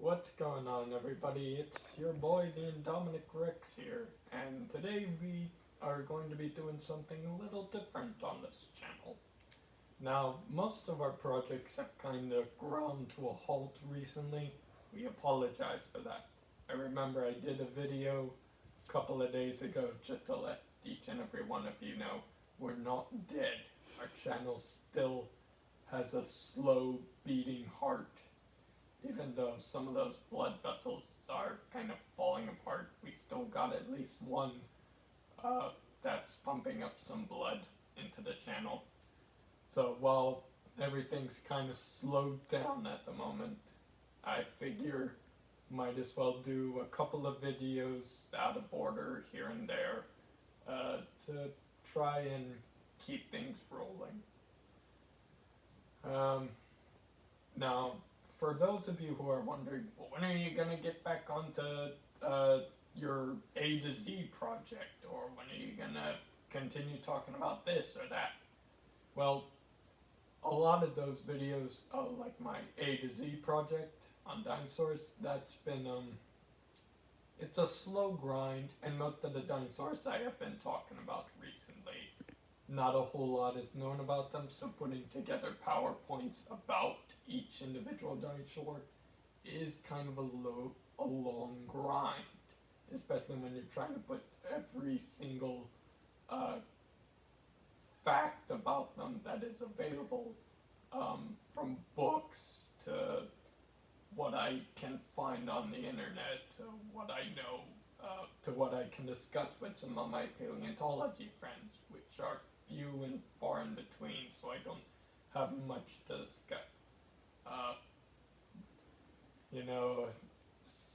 What's going on, everybody? It's your boy, the Indomi-Nick here, and today we are going to be doing something a little different on this channel. Now, most of our projects have kind of ground to a halt recently. We apologize for that. I remember I did a video a couple of days ago just to let each and every one of you know we're not dead. Our channel still has a slow beating heart. Even though some of those blood vessels are kind of falling apart, we still got at least one that's pumping up some blood into the channel. So while everything's kind of slowed down at the moment, I figure might as well do a couple of videos out of order here and there to try and keep things rolling. Now, for those of you who are wondering, well, when are you going to get back onto your A to Z project, or when are you going to continue talking about this or that? Well, a lot of those videos, like my A to Z project on dinosaurs, that's been, it's a slow grind, and most of the dinosaurs I have been talking about recently, not a whole lot is known about them, so putting together PowerPoints about each individual dinosaur is kind of a long grind, especially when you're trying to put every single fact about them that is available, from books to what I can find on the internet, to what I know, to what I can discuss with some of my paleontology friends, which are few and far in between, so I don't have much to discuss.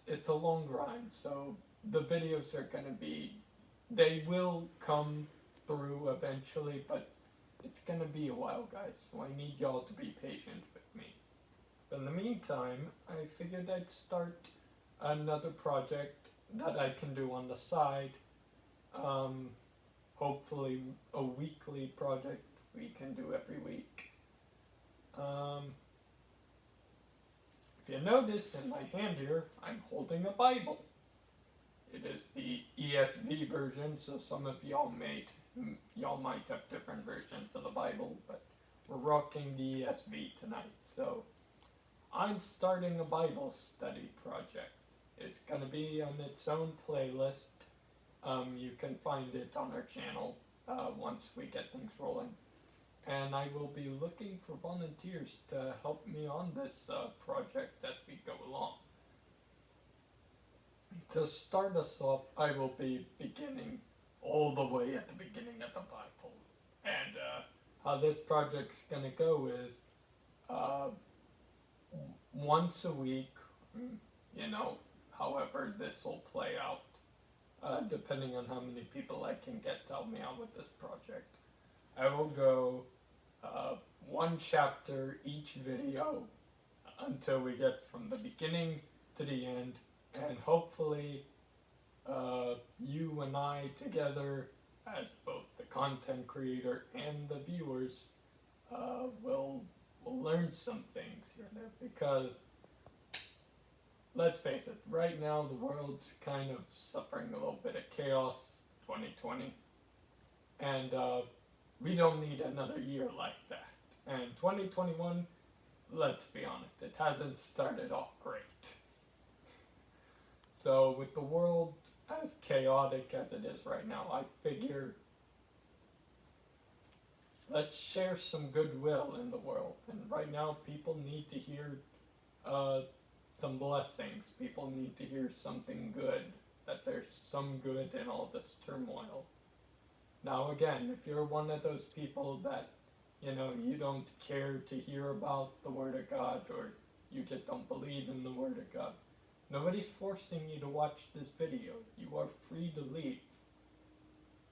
It's a long grind, so the videos are going to be, they will come through eventually, but it's going to be a while, guys, so I need y'all to be patient with me. But in the meantime, I figured I'd start another project that I can do on the side. Hopefully a weekly project we can do every week. If you notice in my hand here, I'm holding a Bible. It is the ESV version, so some of y'all might have different versions of the Bible, but we're rocking the ESV tonight. So I'm starting a Bible study project. It's going to be on its own playlist. You can find it on our channel once we get things rolling. And I will be looking for volunteers to help me on this project as we go along. To start us off, I will be beginning all the way at the beginning of the Bible. And how this project's going to go is once a week, however this will play out. Depending on how many people I can get to help me out with this project. I will go one chapter each video until we get from the beginning to the end, and hopefully you and I together, as both the content creator and the viewers, will learn some things here and there, because let's face it, right now the world's kind of suffering a little bit of chaos, 2020, and we don't need another year like that. And 2021, let's be honest, it hasn't started off great. So with the world as chaotic as it is right now, I figure let's share some goodwill in the world. And right now people need to hear some blessings. People need to hear something good, that there's some good in all this turmoil. Now again, if you're one of those people that, you don't care to hear about the Word of God, or you just don't believe in the Word of God, nobody's forcing you to watch this video. You are free to leave.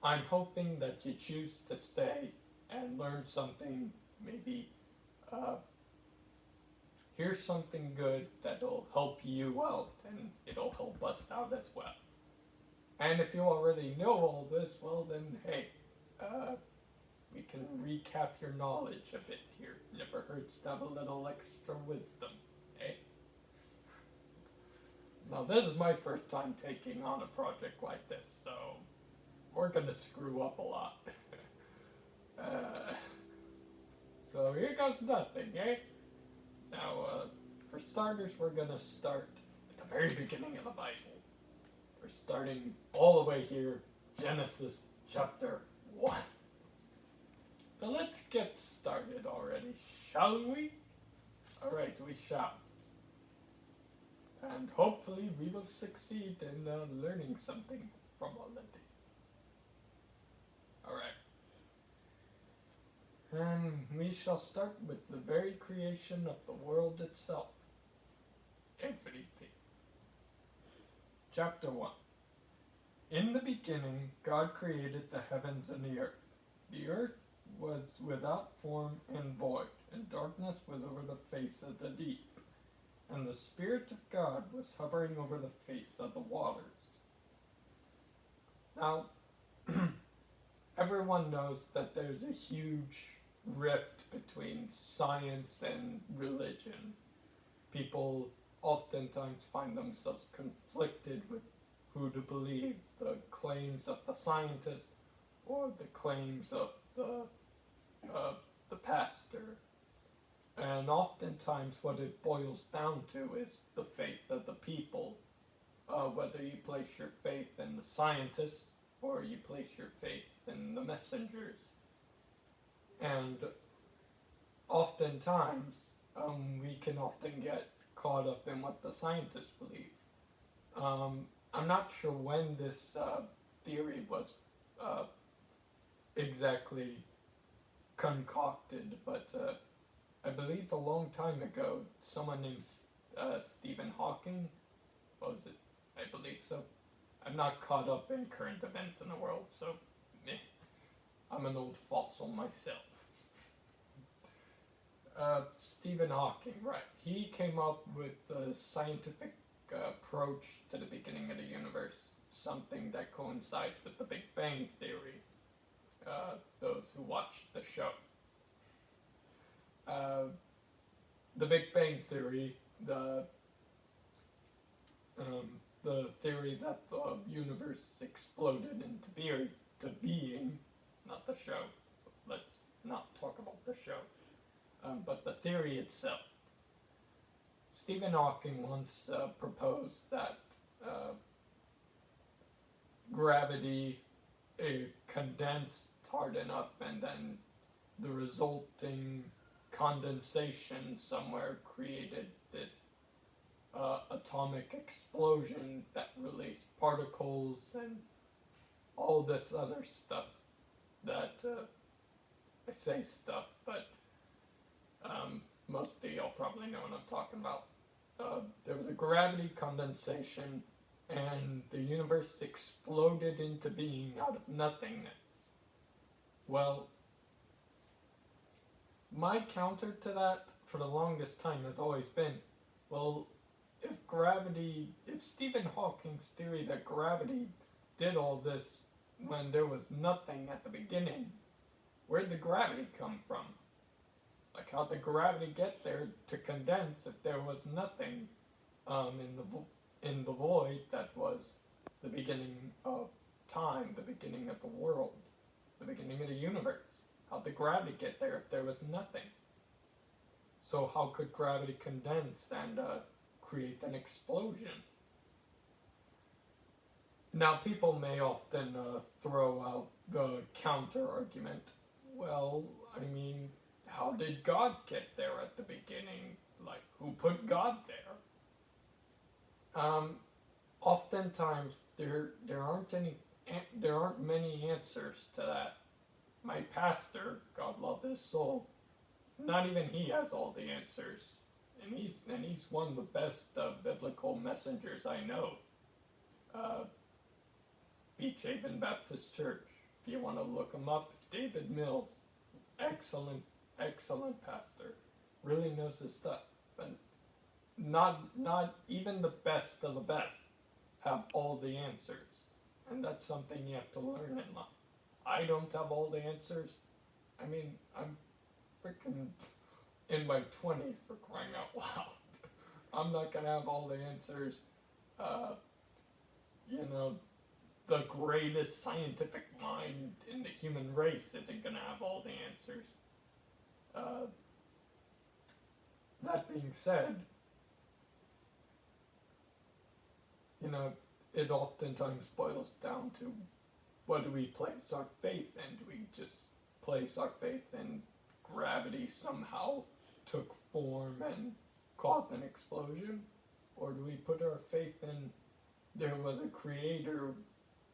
I'm hoping that you choose to stay and learn something, maybe here's something good that'll help you out, and it'll help us out as well. And if you already know all this, well then, hey, we can recap your knowledge a bit here. Never hurts to have a little extra wisdom, eh? Now, this is my first time taking on a project like this, so we're gonna screw up a lot. So here goes nothing, eh? Now, for starters, we're gonna start at the very beginning of the Bible. We're starting all the way here, Genesis chapter 1. So let's get started already, shall we? Alright, we shall. And hopefully we will succeed in learning something from already. Alright. And we shall start with the very creation of the world itself. Everything. Chapter 1. In the beginning, God created the heavens and the earth. The earth was without form and void, and darkness was over the face of the deep. And the Spirit of God was hovering over the face of the waters. Now, everyone knows that there's a huge rift between science and religion. People oftentimes find themselves conflicted with who to believe, the claims of the scientist or the claims of the pastor. And oftentimes what it boils down to is the faith of the people, whether you place your faith in the scientists or you place your faith in the messengers. And oftentimes we can often get caught up in what the scientists believe. I'm not sure when this theory was exactly concocted, but I believe a long time ago, someone named Stephen Hawking, was it? I believe so. I'm not caught up in current events in the world, so I'm an old fossil myself. Stephen Hawking, right. He came up with the scientific approach to the beginning of the universe, something that coincides with the Big Bang Theory, those who watched the show. The Big Bang Theory, the theory that the universe exploded into being, not the show. So let's not talk about the show, but the theory itself. Stephen Hawking once proposed that gravity condensed hard enough, and then the resulting condensation somewhere created this atomic explosion that released particles and all this other stuff that I say stuff, but most of y'all probably know what I'm talking about. There was a gravity condensation and the universe exploded into being out of nothingness. Well, my counter to that for the longest time has always been, well, if Stephen Hawking's theory that gravity did all this when there was nothing at the beginning, where'd the gravity come from? Like, how'd the gravity get there to condense if there was nothing in the void that was the beginning of time, the beginning of the world, the beginning of the universe? How'd the gravity get there if there was nothing? So how could gravity condense and create an explosion? Now, people may often throw out the counter argument. Well, I mean, how did God get there at the beginning? Like, who put God there? Oftentimes, there aren't many answers to that. My pastor, God love his soul, not even he has all the answers, and he's one of the best biblical messengers I know. Beach Haven Baptist Church. If you want to look him up, David Mills, excellent pastor, really knows his stuff. But not even the best of the best have all the answers, and that's something you have to learn in life. I don't have all the answers. I mean, I'm freaking in my 20s, for crying out loud. I'm not gonna have all the answers uh, you know, the greatest scientific mind in the human race isn't going to have all the answers. Uh, that being said, it oftentimes boils down to what do we place our faith in? Do we just place our faith in gravity somehow took form and caused an explosion? Or do we put our faith in there was a creator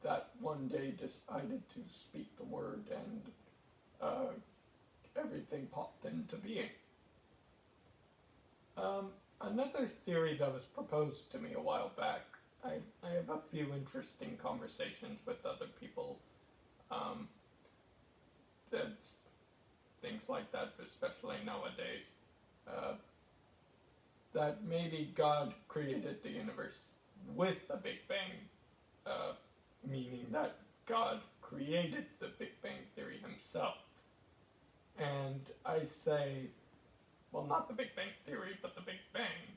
that one day decided to speak the word and everything popped into being? Another theory that was proposed to me a while back, I have a few interesting conversations with other people. That's things like that, especially nowadays. That maybe God created the universe with a Big Bang, meaning that God created the Big Bang Theory himself. And I say, well, not the Big Bang Theory, but the Big Bang,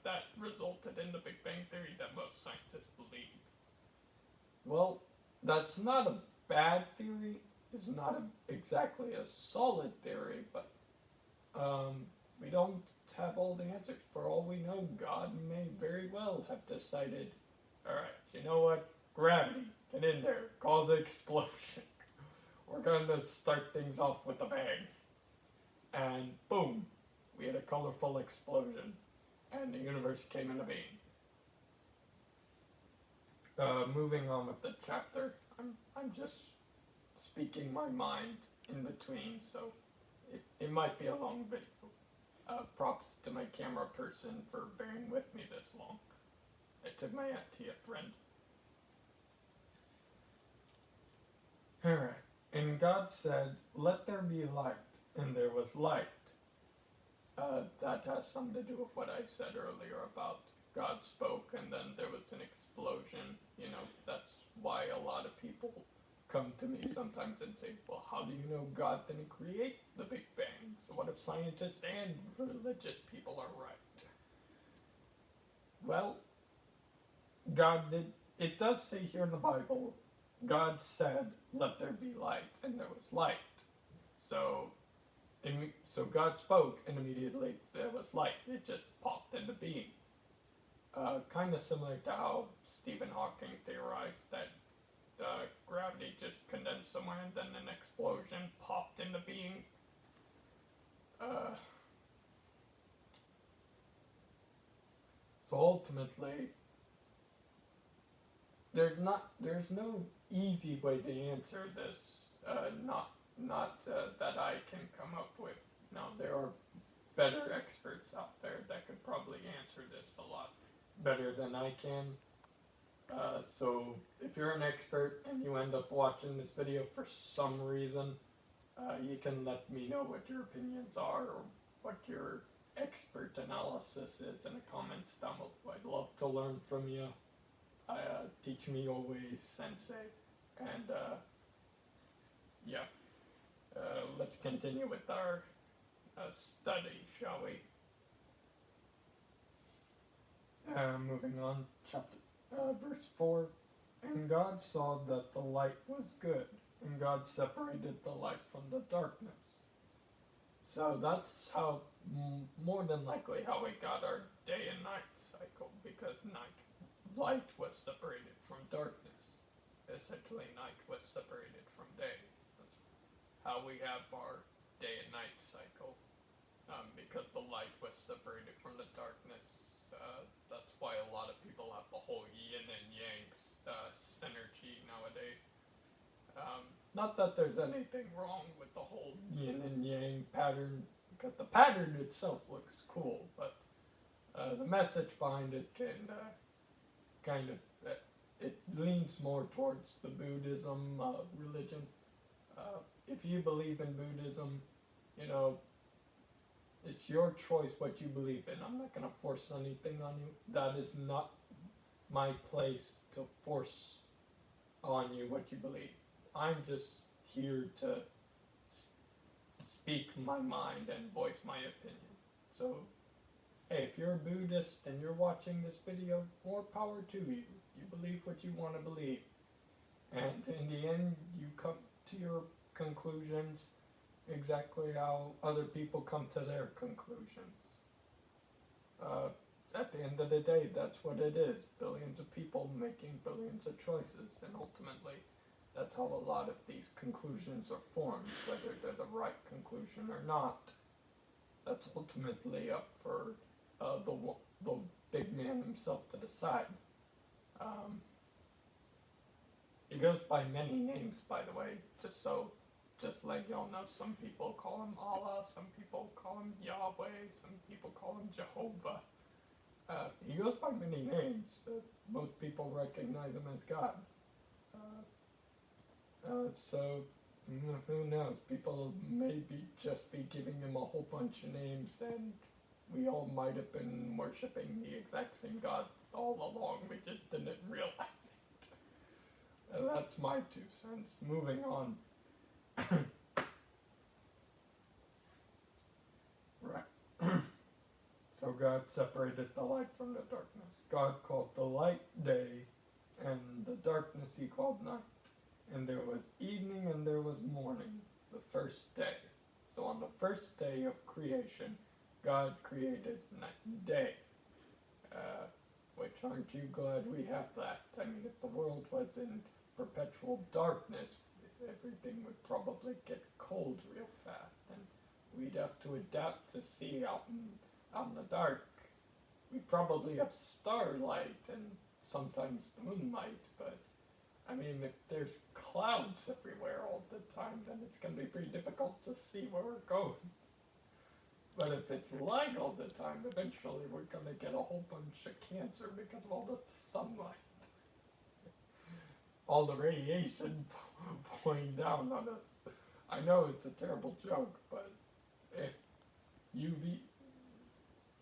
that resulted in the Big Bang Theory that most scientists believe. Well, that's not a bad theory. It's not exactly a solid theory, but we don't have all the answers. For all we know, God may very well have decided, alright, you know what? Gravity, get in there, cause an explosion. We're going to start things off with a bang. And boom, we had a colorful explosion, and the universe came into being. Moving on with the chapter, I'm just speaking my mind in between, so it might be a long video. Props to my camera person for bearing with me this long. I took my auntie a friend. Alright, and God said, let there be light, and there was light. That has something to do with what I said earlier about God spoke and then there was an explosion. That's why a lot of people come to me sometimes and say, well, how do you know God didn't create the Big Bang? So what if scientists and religious people are right? Well, God did. It does say here in the Bible, God said, let there be light, and there was light. So God spoke, and immediately there was light. It just popped into being. Kind of similar to how Stephen Hawking theorized that gravity just condensed somewhere and then an explosion popped into being. So ultimately, there's no easy way to answer this. Not that I can come up with. Now there are better experts out there that could probably answer this a lot better than I can. So if you're an expert and you end up watching this video for some reason, you can let me know what your opinions are or what your expert analysis is in the comments down below. I'd love to learn from you. Teach me always, sensei. And yeah, let's continue with our study, shall we? Moving on, verse 4. And God saw that the light was good, and God separated the light from the darkness. So that's how, more than likely, how we got our day and night cycle, because light was separated from darkness. Essentially, night was separated from day. That's how we have our day and night cycle, because the light was separated from the darkness. That's why a lot of people have the whole yin and yang synergy nowadays. Not that there's anything wrong with the whole yin and yang pattern, because the pattern itself looks cool, but the message behind it can it leans more towards the Buddhism religion. If you believe in Buddhism, it's your choice what you believe in. I'm not going to force anything on you. That is not my place to force on you what you believe. I'm just here to speak my mind and voice my opinion. So hey, if you're a Buddhist and you're watching this video, more power to you. You believe what you want to believe. And in the end, you come to your conclusions exactly how other people come to their conclusions. At the end of the day, that's what it is. Billions of people making billions of choices, and ultimately, that's how a lot of these conclusions are formed, whether they're the right conclusion or not. That's ultimately up for the big man himself to decide. He goes by many names, by the way, just like y'all know, some people call him Allah, some people call him Yahweh, some people call him Jehovah. He goes by many names, but most people recognize him as God. So, who knows? People maybe just be giving him a whole bunch of names, and we all might have been worshipping the exact same God all along. We just didn't realize it. That's my 2 cents. Moving on. Right. So God separated the light from the darkness. God called the light day, and the darkness he called night. And there was evening and there was morning, the first day. So on the first day of creation, God created night and day. Which, aren't you glad we have that? I mean, if the world was in perpetual darkness, everything would probably get cold real fast, and we'd have to adapt to see out in the dark. We probably have starlight and sometimes moonlight, but I mean, if there's clouds everywhere all the time, then it's going to be pretty difficult to see where we're going. But if it's light all the time, eventually we're going to get a whole bunch of cancer because of all the sunlight. All the radiation pouring down on us. I know it's a terrible joke, but if UV,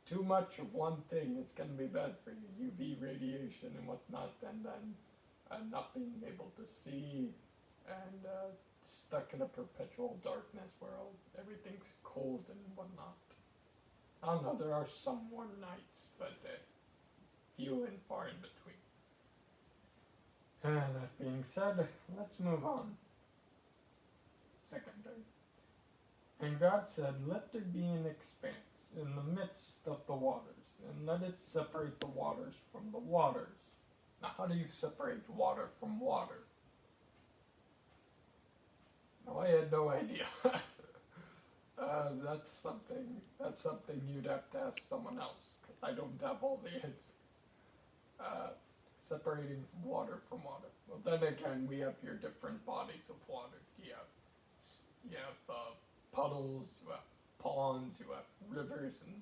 too much of one thing is going to be bad for you. UV radiation and whatnot, and then not being able to see, and stuck in a perpetual darkness where everything's cold and whatnot. I don't know, there are some warm nights, but few and far in between. That being said, let's move on. Second day. And God said, let there be an expanse in the midst of the waters, and let it separate the waters from the waters. Now, how do you separate water from water? No, I had no idea. That's something you'd have to ask someone else, because I don't have all the answers. Separating water from water. Well, then again, we have your different bodies of water. You have puddles, you have ponds, you have rivers and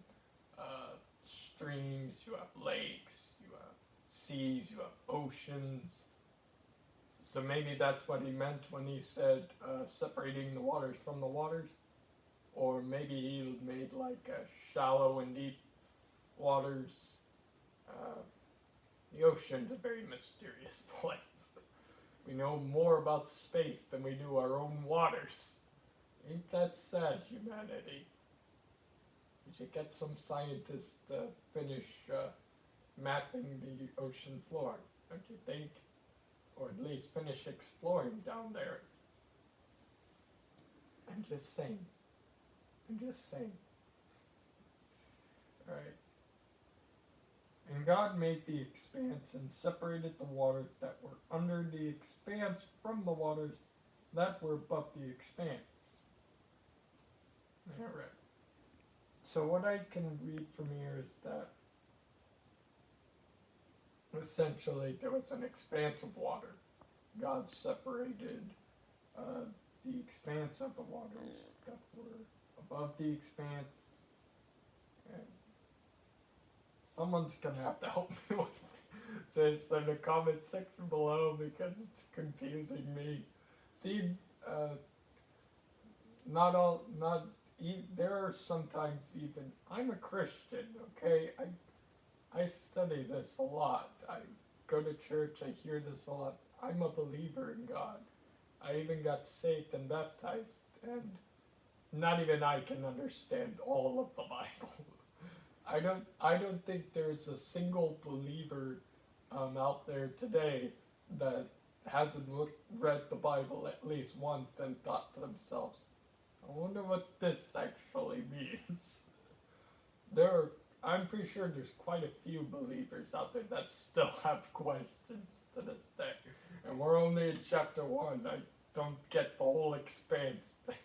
streams, you have lakes, you have seas, you have oceans. So maybe that's what he meant when he said separating the waters from the waters. Or maybe he made like shallow and deep waters. The ocean's a very mysterious place. We know more about space than we do our own waters. Ain't that sad, humanity? We should get some scientists to finish mapping the ocean floor, don't you think? Or at least finish exploring down there. I'm just saying. Alright. And God made the expanse and separated the waters that were under the expanse from the waters that were above the expanse. Alright. So what I can read from here is that essentially there was an expanse of water. God separated the expanse of the waters that were above the expanse. And someone's going to have to help me with this in the comment section below because it's confusing me. See, there are sometimes even, I'm a Christian, okay? I study this a lot. I go to church, I hear this a lot. I'm a believer in God. I even got saved and baptized, and not even I can understand all of the Bible. I don't think there's a single believer out there today that hasn't read the Bible at least once and thought to themselves, I wonder what this actually means. There are, I'm pretty sure there's quite a few believers out there that still have questions to this day. And we're only in chapter 1. I don't get the whole expanse thing.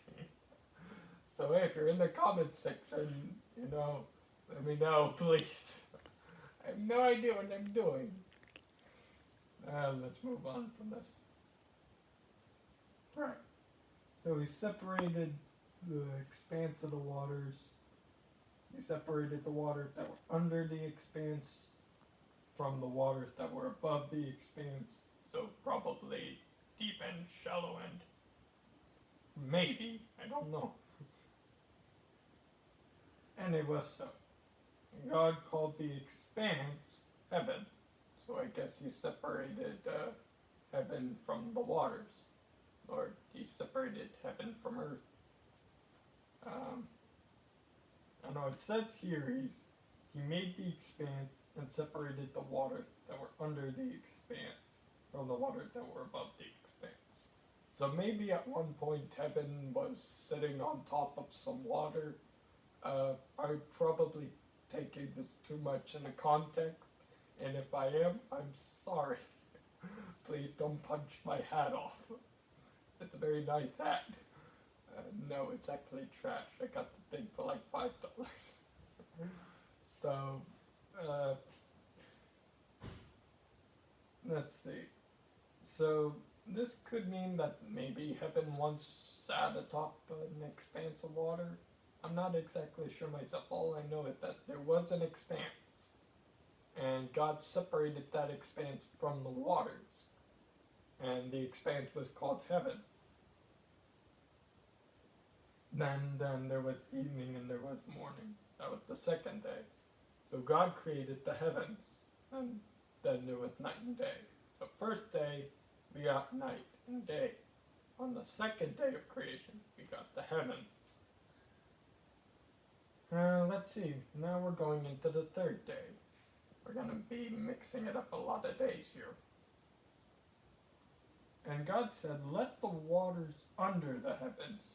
So hey, if you're in the comments section, let me know, please. I have no idea what I'm doing. Let's move on from this. Right. So we separated the expanse of the waters. We separated the waters that were under the expanse from the waters that were above the expanse. So probably deep end, shallow end. Maybe. I don't know. And it was so. God called the expanse heaven. So I guess he separated heaven from the waters. Or he separated heaven from earth. I know it says here he made the expanse and separated the waters that were under the expanse from the waters that were above the expanse. So maybe at one point heaven was sitting on top of some water. I'm probably taking this too much in a context, and if I am, I'm sorry. Please don't punch my hat off. It's a very nice hat. No, it's actually trash. I got the thing for like $5. So, let's see. So, this could mean that maybe heaven once sat atop an expanse of water. I'm not exactly sure myself. All I know is that there was an expanse, and God separated that expanse from the waters, and the expanse was called heaven. Then there was evening and there was morning. That was the second day. So God created the heavens, and then there was night and day. So first day, we got night and day. On the second day of creation, we got the heavens. Let's see, now we're going into the third day. We're going to be mixing it up a lot of days here. And God said, let the waters under the heavens.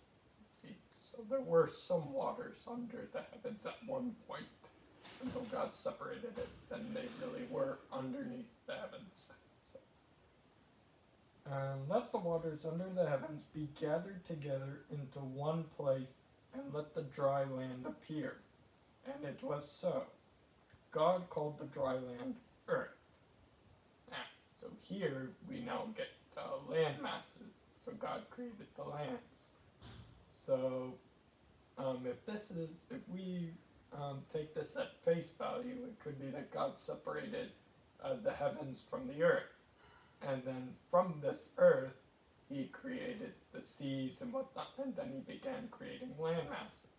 See, so there were some waters under the heavens at one point, until God separated it, then they really were underneath the heavens. So, let the waters under the heavens be gathered together into one place, and let the dry land appear. And it was so. God called the dry land earth. So here we now get land masses. So God created the lands. So if we take this at face value, it could be that God separated the heavens from the earth. And then from this earth, he created the seas and whatnot, and then he began creating land masses.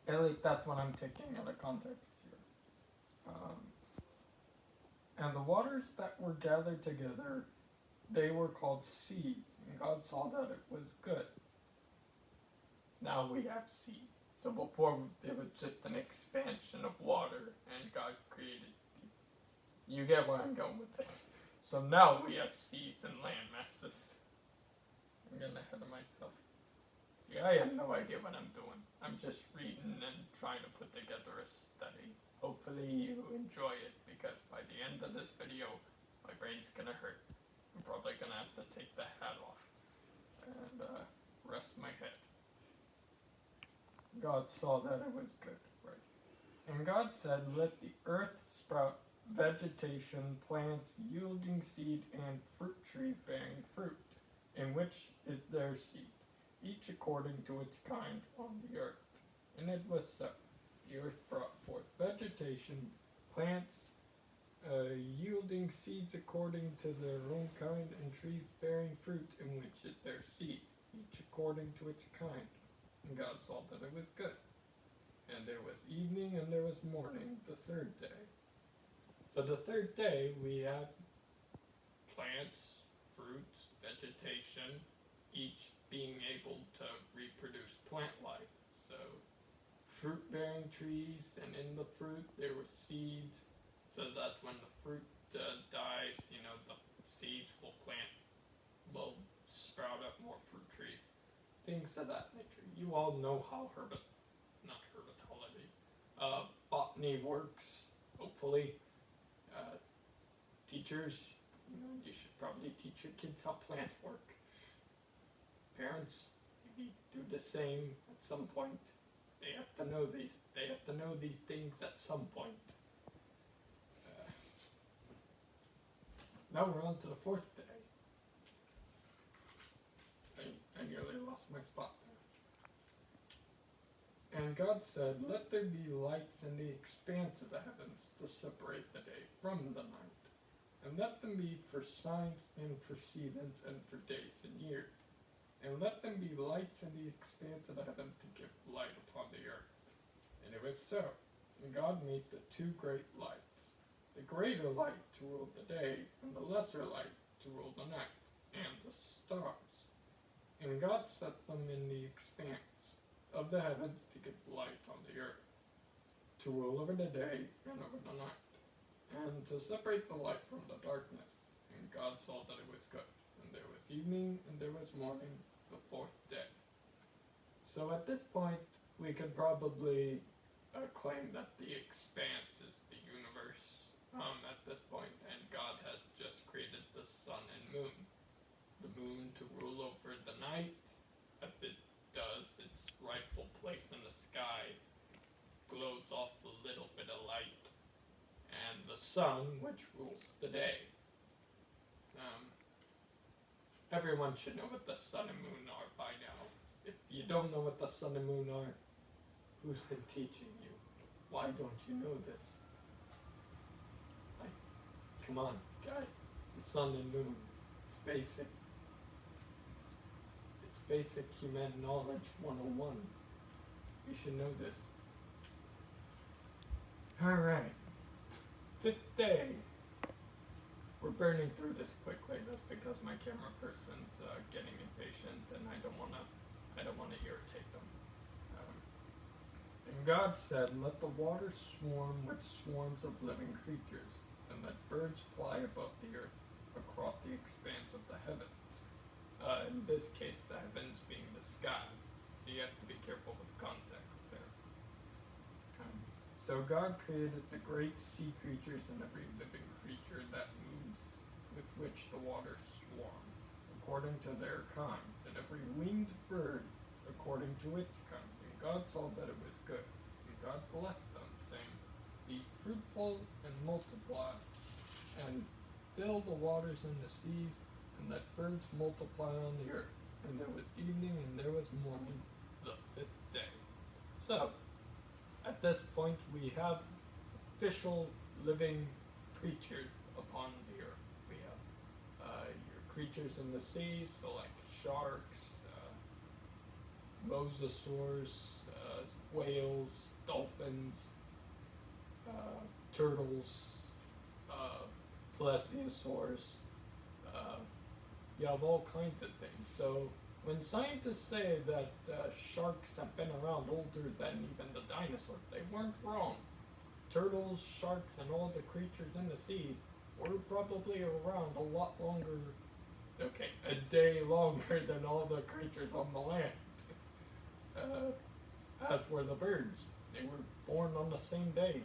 At least that's what I'm taking out of context here. And the waters that were gathered together, they were called seas, and God saw that it was good. Now we have seas. So before it was just an expansion of water, and God created. You get where I'm going with this. So now we have seas and land masses. I'm getting ahead of myself. See, I have no idea what I'm doing. I'm just reading and trying to put together a study. Hopefully you enjoy it, because by the end of this video, my brain's gonna hurt. I'm probably gonna have to take the hat off and rest my head. God saw that it was good, right? And God said, let the earth sprout vegetation, plants yielding seed, and fruit trees bearing fruit, in which is their seed, each according to its kind on the earth. And it was so. The earth brought forth vegetation, plants yielding seeds according to their own kind, and trees bearing fruit, in which is their seed, each according to its kind. And God saw that it was good. And there was evening and there was morning, the third day. So the third day, we have plants, fruits, vegetation, each being able to reproduce plant life. So fruit-bearing trees, and in the fruit there were seeds, so that when the fruit dies, the seeds will sprout up more fruit trees. Things of that nature. You all know how not herpetology, botany works, hopefully. Uh, Teachers, you should probably teach your kids how plants work. Parents, maybe do the same at some point. They have to know these things at some point. Now we're on to the fourth day. I nearly lost my spot there. And God said, "Let there be lights in the expanse of the heavens to separate the day from the night, and let them be for signs and for seasons and for days and years. And let them be lights in the expanse of the heaven to give light upon the earth." And it was so. And God made the two great lights, the greater light to rule the day, and the lesser light to rule the night, and the stars. And God set them in the expanse of the heavens to give light on the earth, to rule over the day and over the night, and to separate the light from the darkness. And God saw that it was good. And there was evening, and there was morning, the fourth day. So at this point, we could probably claim that the expanse is the universe at this point, and God has just created the sun and moon. The moon to rule over the night, as it does its rightful place in the sky, glows off a little bit of light, and the sun, which rules the day. Everyone should know what the sun and moon are by now. If you don't know what the sun and moon are, who's been teaching you? Why don't you know this? Come on, guys. The sun and moon. It's basic. It's basic human knowledge 101. You should know this. Alright. Fifth day. We're burning through this quickly. That's because my camera person's getting impatient, and I don't wanna irritate them. And God said, "Let the water swarm with swarms of living creatures, and let birds fly above the earth across the expanse of the heavens." In this case, the heavens being the skies. So you have to be careful with context there. So God created the great sea creatures and every living creature that moves, with which the waters swarm, according to their kinds, and every winged bird according to its kind. And God saw that it was good. And God blessed them, saying, "Be fruitful and multiply, and fill the waters in the seas, and let birds multiply on the earth." And there was evening and there was morning, the fifth day. So, at this point we have official living creatures upon the earth. We have your creatures in the sea, so like sharks, mosasaurs, whales, dolphins, turtles, plesiosaurs. You have all kinds of things. So when scientists say that sharks have been around older than even the dinosaurs, they weren't wrong. Turtles, sharks, and all the creatures in the sea were probably around a lot longer, a day longer than all the creatures on the land. As were the birds. They were born on the same day.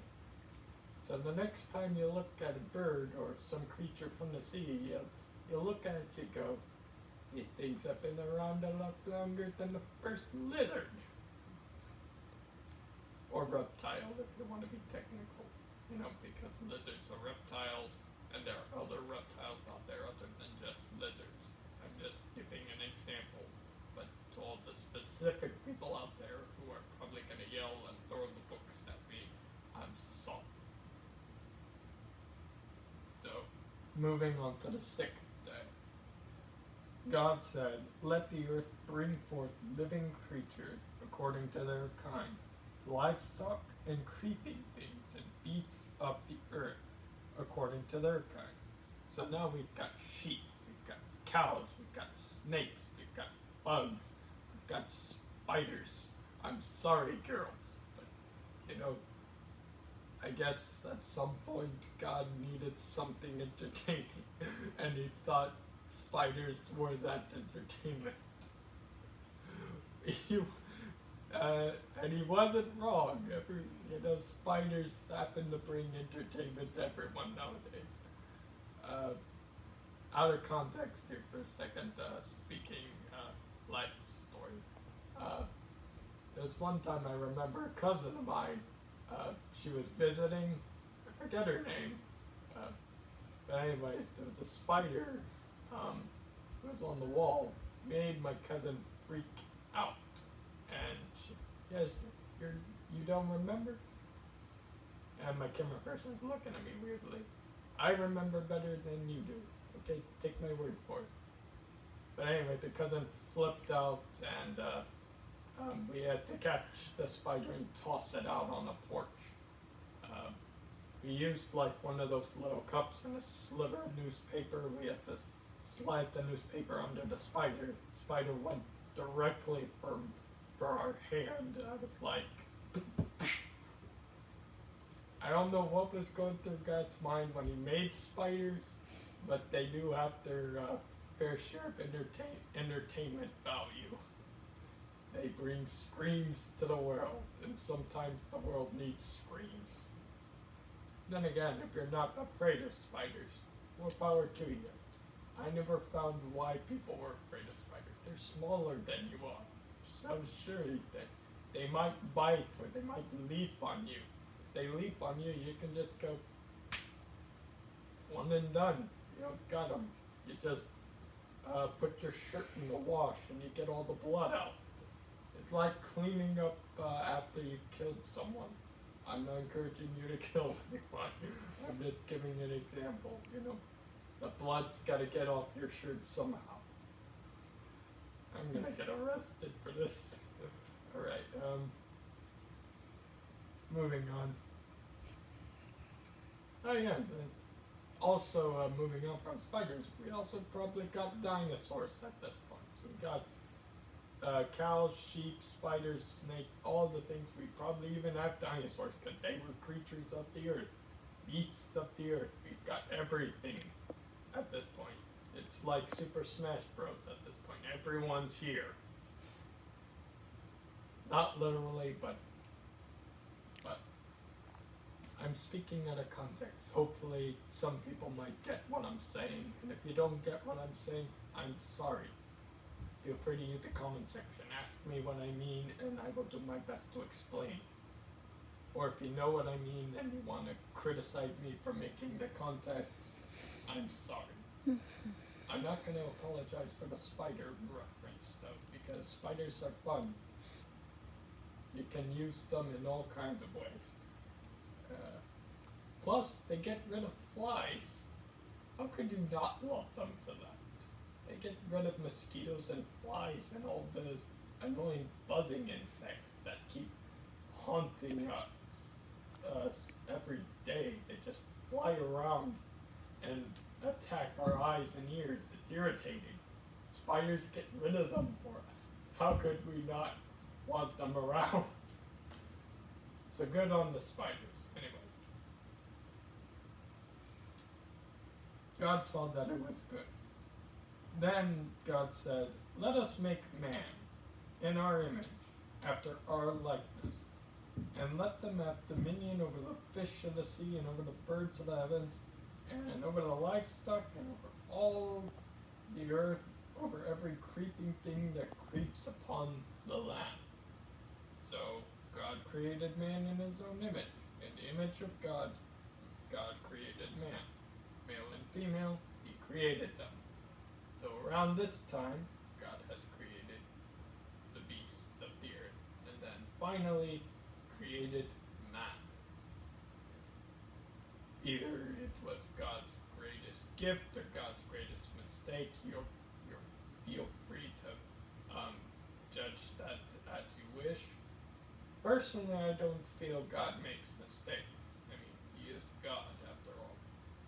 So the next time you look at a bird or some creature from the sea, you look at it, you go, "These things have been around a lot longer than the first lizard." Or reptile, if you want to be technical. Because lizards are reptiles, and there are other reptiles out there other than just lizards. I'm just giving an example, but to all the specific people out there who are probably going to yell and throw the books at me, I'm sorry. So, moving on to the sixth day. God said, "Let the earth bring forth living creatures according to their kind, livestock and creeping things, and beasts of the earth according to their kind." So now we've got sheep, we've got cows, we've got snakes, we've got bugs, we've got spiders. I'm sorry, girls, but you know, I guess at some point God needed something entertaining, and he thought spiders were that entertainment. He, and he wasn't wrong. Spiders happen to bring entertainment to everyone nowadays. Out of context here for a second, speaking life story. There's one time I remember a cousin of mine, she was visiting, I forget her name, but anyways, there was a spider who was on the wall, made my cousin freak out. And she, yeah, you don't remember? And my camera person's looking at me weirdly. I remember better than you do. Okay, take my word for it. But anyway, the cousin flipped out, and we had to catch the spider and toss it out on the porch. We used like one of those little cups and a sliver of newspaper. We had to slide the newspaper under the spider. The spider went directly for our hand. I was like, I don't know what was going through God's mind when he made spiders, but they do have their fair share of entertainment value. They bring screams to the world, and sometimes the world needs screams. Then again, if you're not afraid of spiders, more power to you. I never found why people were afraid of spiders. They're smaller than you are. So surely they might bite or they might leap on you. If they leap on you, you can just go one and done. You don't got them. You just put your shirt in the wash and you get all the blood out. It's like cleaning up after you've killed someone. I'm not encouraging you to kill anyone. I'm just giving an example. The blood's got to get off your shirt somehow. I'm gonna get arrested for this. All right. Moving on. Oh yeah. Also, moving on from spiders, we also probably got dinosaurs at this point. So we got cows, sheep, spiders, snake, all the things. We probably even have dinosaurs because they were creatures of the earth, beasts of the earth. We've got everything at this point. It's like Super Smash Bros. At this point. Everyone's here. Not literally, but I'm speaking out of context. Hopefully some people might get what I'm saying, and if you don't get what I'm saying, I'm sorry. Feel free to use the comment section. Ask me what I mean, and I will do my best to explain. Or if you know what I mean and you want to criticize me for making the context, I'm sorry. I'm not going to apologize for the spider reference, though, because spiders are fun. You can use them in all kinds of ways. Plus, they get rid of flies. How could you not love them for that? They get rid of mosquitoes and flies and all those annoying buzzing insects that keep haunting us every day. They just fly around and attack our eyes and ears. It's irritating. Spiders get rid of them for us. How could we not want them around? So good on the spiders. Anyways. God saw that it was good. Then God said, "Let us make man in our image, after our likeness, and let them have dominion over the fish of the sea, and over the birds of the heavens, and over the livestock, and over all the earth, over every creeping thing that creeps upon the land." So God created man in his own image. In the image of God, God created man. Male and female, he created them. So around this time, God has created the beasts of the earth, and then finally created man. Either it was God's greatest gift or God's greatest mistake. You feel free to judge that as you wish. Personally, I don't feel God makes mistakes. I mean, he is God after all.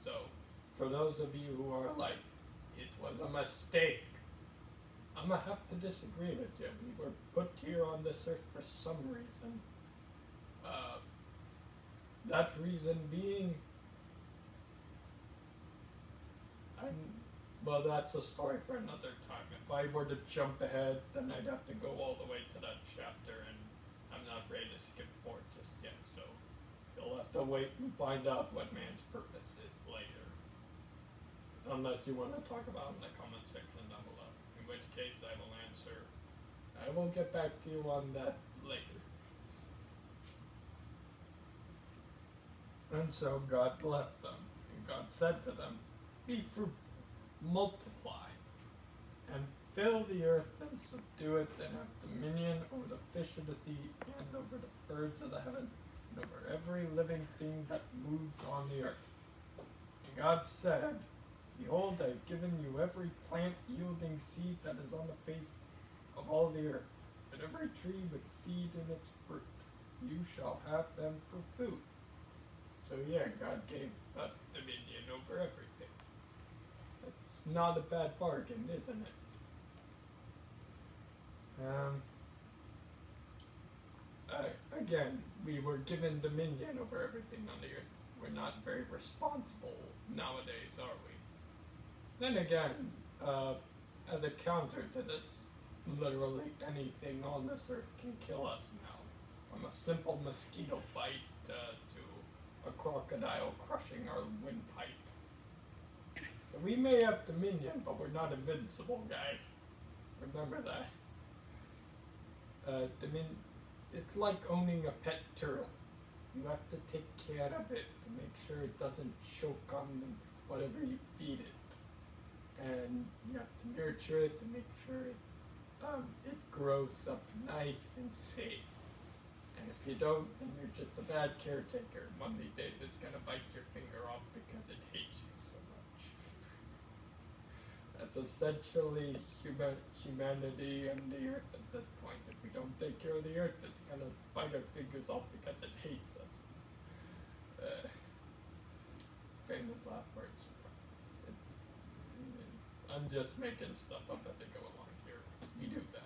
So, for those of you who are like, it was a mistake, I'm gonna have to disagree with you. We were put here on this earth for some reason. That reason being, well, that's a story for another time. If I were to jump ahead, then I'd have to go all the way to that chapter, and I'm not ready to skip forward just yet, so you'll have to wait and find out what man's purpose is later. Unless you want to talk about it in the comment section down below. In which case I will answer. I will get back to you on that later. And so God blessed them, and God said to them, "Be fruitful, multiply, and fill the earth and subdue it, and have dominion over the fish of the sea, and over the birds of the heaven, and over every living thing that moves on the earth." And God said, "Behold, I have given you every plant yielding seed that is on the face of all the earth, and every tree with seed in its fruit. You shall have them for food." So yeah, God gave us dominion over everything. It's not a bad bargain, isn't it? Again, we were given dominion over everything on the earth. We're not very responsible nowadays, are we? Then again, as a counter to this, literally anything on this earth can kill us now. From a simple mosquito bite to a crocodile crushing our windpipe. So we may have dominion, but we're not invincible, guys. Remember that. It's like owning a pet turtle. You have to take care of it to make sure it doesn't choke on whatever you feed it. And you have to nurture it to make sure it grows up nice and safe. And if you don't, then you're just a bad caretaker. One of these days it's going to bite your finger off because it hates you so much. That's essentially humanity and the earth at this point. If we don't take care of the earth, it's going to bite our fingers off because it hates us. Famous last words. I'm just making stuff up as I go along here. We do that.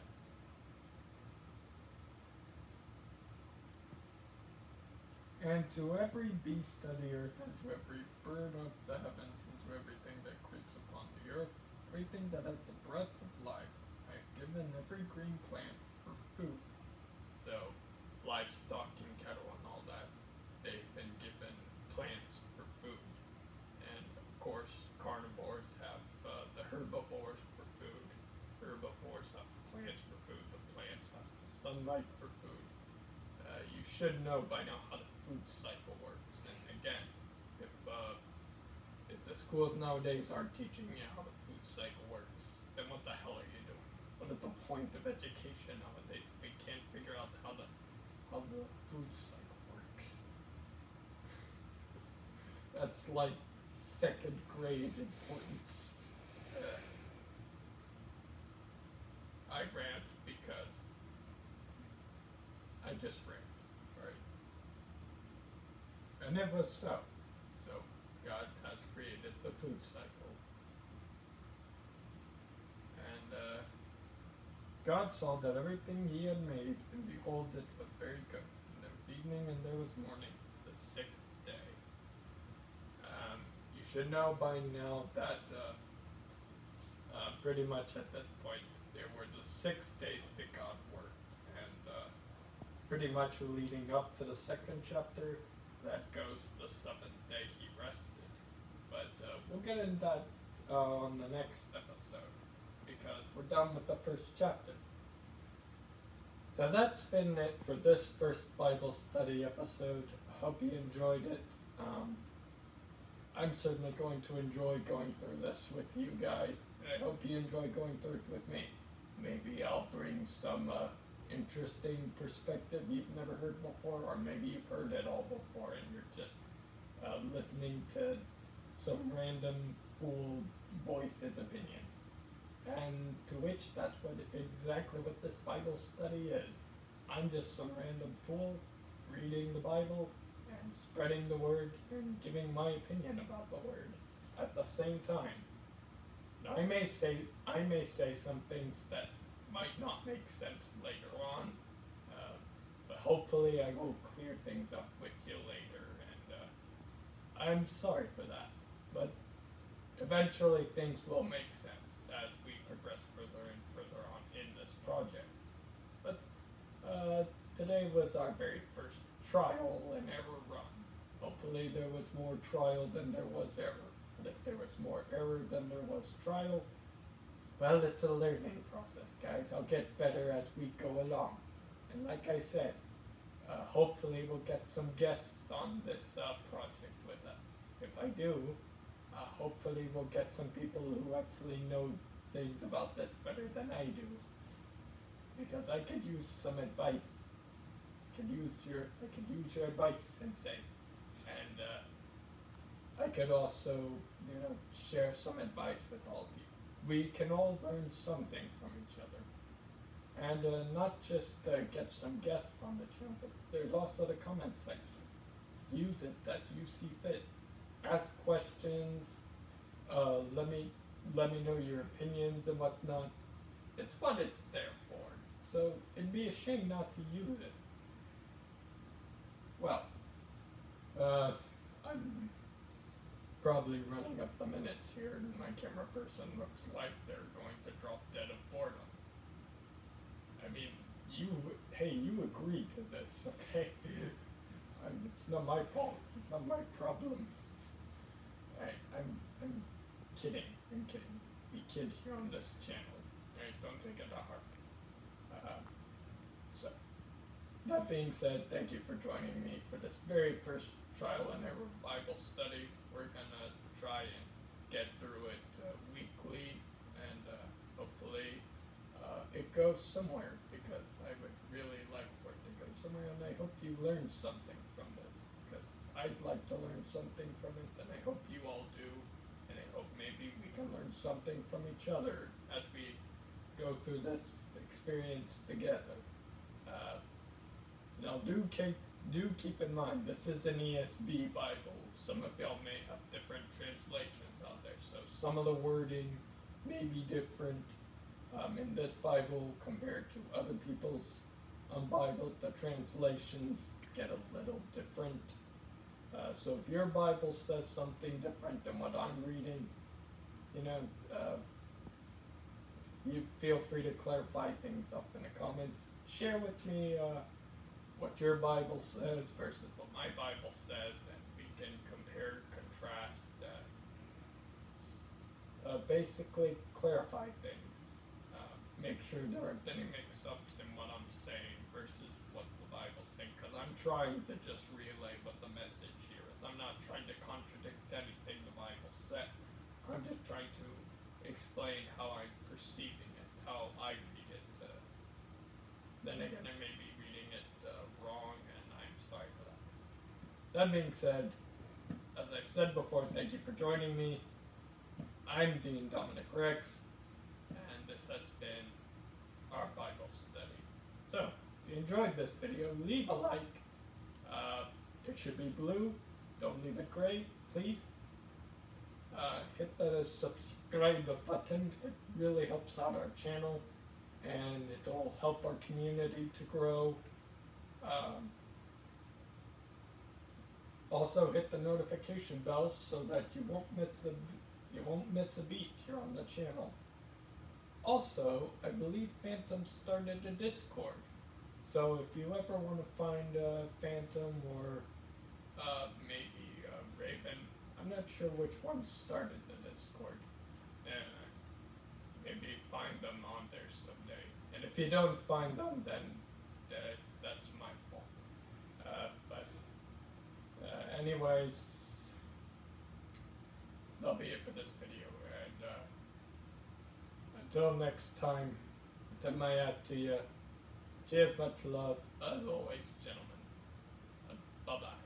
And to every beast of the earth, and to every bird of the heavens, and to everything that creeps upon the earth, everything that has the breath of life, I have given every green plant for food. So, livestock and cattle and all that, they've been given plants for food. And of course, carnivores have the herbivores for food. Herbivores have plants for food. The plants have the sunlight for food. You should know by now how the food cycle works. And again, if the schools nowadays aren't teaching you how the food cycle works, then what the hell are you doing? What is the point of education nowadays if we can't figure out how the food cycle works? That's like second grade importance. I rant because I just rant, right? And it was so. So God has created the food cycle. And God saw that everything he had made, and behold, it was very good. And there was evening and there was morning, the sixth day. You should know by now that pretty much at this point, there were the 6 days that God worked, and pretty much leading up to the second chapter, that goes the 7th day he rested. But we'll get into that on the next episode, because we're done with the first chapter. So that's been it for this first Bible study episode. I hope you enjoyed it. I'm certainly going to enjoy going through this with you guys. I hope you enjoy going through it with me. Maybe I'll bring some interesting perspective you've never heard before, or maybe you've heard it all before and you're just listening to some random fool voice his opinions. And to which that's exactly what this Bible study is. I'm just some random fool reading the Bible and spreading the word and giving my opinion about the word at the same time. Now, I may say some things that might not make sense later on, but hopefully I will clear things up with you later, and I'm sorry for that, but eventually things will make sense as we progress further and further on in this project. But today was our very first trial and error run. Hopefully there was more trial than there was error. But if there was more error than there was trial, well, it's a learning process, guys. I'll get better as we go along. And like I said, hopefully we'll get some guests on this project with us. If I do, hopefully we'll get some people who actually know things about this better than I do. Because I could use some advice. I could use your advice, Sensei. And I could also, share some advice with all of you. We can all learn something from each other. And not just get some guests on the channel, but there's also the comment section. Use it as you see fit. Ask questions. Let me know your opinions and whatnot. It's what it's there for. So it'd be a shame not to use it. Well, I'm probably running up the minutes here, and my camera person looks like they're going to drop dead of boredom. I mean, you agreed to this, okay? It's not my fault. It's not my problem. I'm kidding. I'm kidding. We kid here on this channel. Right? Don't take it to heart. So, that being said, thank you for joining me for this very first trial and error Bible study. We're gonna try and get through it weekly, and hopefully it goes somewhere, because I would really like for it to go somewhere, and I hope you learn something from this, because I'd like to learn something from it, and I hope you all do, and I hope maybe we can learn something from each other as we go through this experience together. Now do keep in mind, this is an ESV Bible. Some of y'all may have different translations out there, so some of the wording may be different in this Bible compared to other people's Bibles. The translations get a little different. So if your Bible says something different than what I'm reading, you feel free to clarify things up in the comments. Share with me what your Bible says versus what my Bible says, and we can compare, contrast, basically clarify things. Make sure there aren't any mix-ups in what I'm saying versus what the Bible's saying, because I'm trying to just relay what the message here is. I'm not trying to contradict anything the Bible said. I'm just trying to explain how I'm perceiving it, how I read it. Then again, I may be reading it wrong, and I'm sorry for that. That being said, as I've said before, thank you for joining me. I'm Dean Dominic Rex, and this has been our Bible study. So, if you enjoyed this video, leave a like. It should be blue. Don't leave it gray, please. Hit the subscribe button. It really helps out our channel, and it'll help our community to grow. Also hit the notification bell so that you won't miss a beat here on the channel. Also, I believe Phantom started a Discord, so if you ever want to find Phantom or maybe Raven, I'm not sure which one started the Discord. Maybe find them on there someday. And if you don't find them, then that's my fault. Anyways, that'll be it for this video. And until next time, I tip my hat to you. Cheers, much love, as always, gentlemen. Bye-bye.